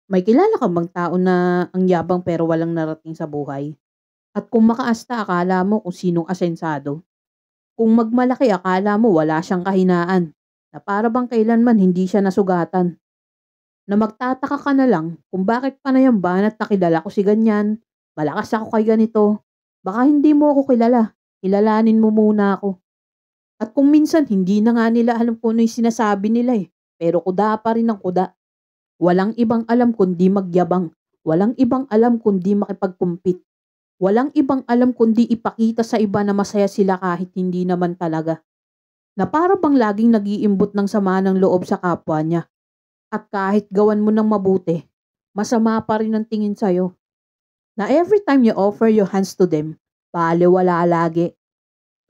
May kilala ka bang tao na ang yabang pero walang narating sa buhay? At kung makaasta akala mo kung sinong asensado. Kung magmalaki akala mo wala siyang kahinaan. Na para bang kailanman hindi siya nasugatan. Na magtataka ka na lang kung bakit panayam at nakilala ko si ganyan. Malakas ako kay ganito. Baka hindi mo ako kilala. Kilalanin mo muna ako. At kung minsan hindi na nga nila alam kung ano yung sinasabi nila eh. Pero kuda pa rin ang kuda. Walang ibang alam kundi magyabang. Walang ibang alam kundi makipagkumpit. Walang ibang alam kundi ipakita sa iba na masaya sila kahit hindi naman talaga. Na para bang laging nag-iimbot ng sama ng loob sa kapwa niya. At kahit gawan mo ng mabuti, masama pa rin ang tingin sa'yo. Na every time you offer your hands to them, baliwala lagi.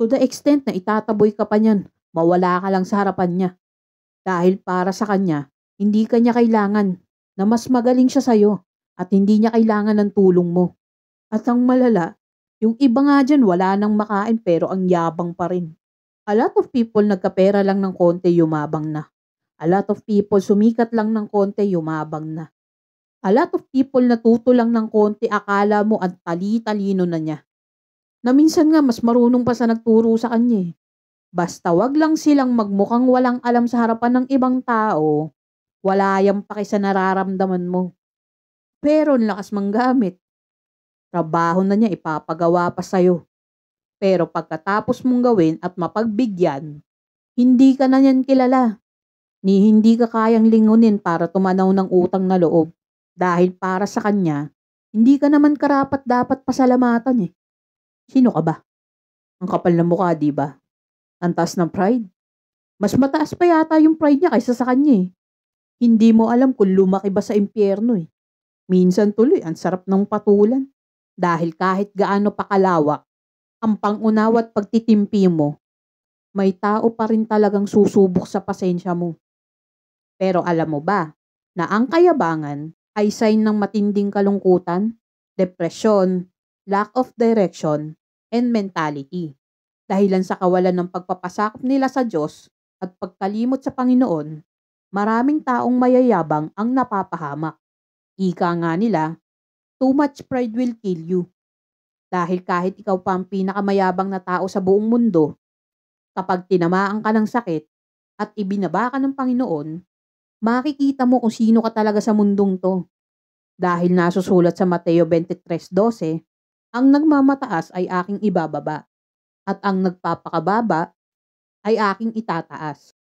To the extent na itataboy ka pa niyan, mawala ka lang sa harapan niya. Dahil para sa kanya, hindi ka niya kailangan, na mas magaling siya sa'yo at hindi niya kailangan ng tulong mo. At ang malala, yung iba nga dyan wala nang makain pero ang yabang pa rin. A lot of people nagkapera lang ng konti yumabang na. A lot of people sumikat lang ng konti yumabang na. A lot of people natuto lang ng konti akala mo ang tali-talino na niya. Na minsan nga mas marunong pa sa nagturo sa kanya eh. Basta wag lang silang magmukhang walang alam sa harapan ng ibang tao, wala yang paki sa nararamdaman mo. Pero ang lakas manggamit. Trabaho na niya ipapagawa pa sa'yo. Pero pagkatapos mong gawin at mapagbigyan, hindi ka na niyan kilala. Ni hindi ka kayang lingunin para tumanaw ng utang na loob. Dahil para sa kanya, hindi ka naman karapat dapat pasalamatan eh. Sino ka ba? Ang kapal na mukha, di ba? Ang taas ng pride. Mas mataas pa yata yung pride niya kaysa sa kanya eh. Hindi mo alam kung lumaki ba sa impyerno eh. Minsan tuloy ang sarap ng patulan. Dahil kahit gaano pa kalawak, ang pangunawa at pagtitimpi mo, may tao pa rin talagang susubok sa pasensya mo. Pero alam mo ba na ang kayabangan ay sign ng matinding kalungkutan, depresyon, lack of direction, and mentality. Dahilan sa kawalan ng pagpapasakop nila sa Diyos at pagkalimot sa Panginoon, maraming taong mayayabang ang napapahamak. Ika nga nila, too much pride will kill you. Dahil kahit ikaw pa ang pinakamayabang na tao sa buong mundo, kapag tinamaan ka ng sakit at ibinaba ka ng Panginoon, makikita mo kung sino ka talaga sa mundong to. Dahil nasusulat sa Mateo 23:12, ang nagmamataas ay aking ibababa at ang nagpapakababa ay aking itataas.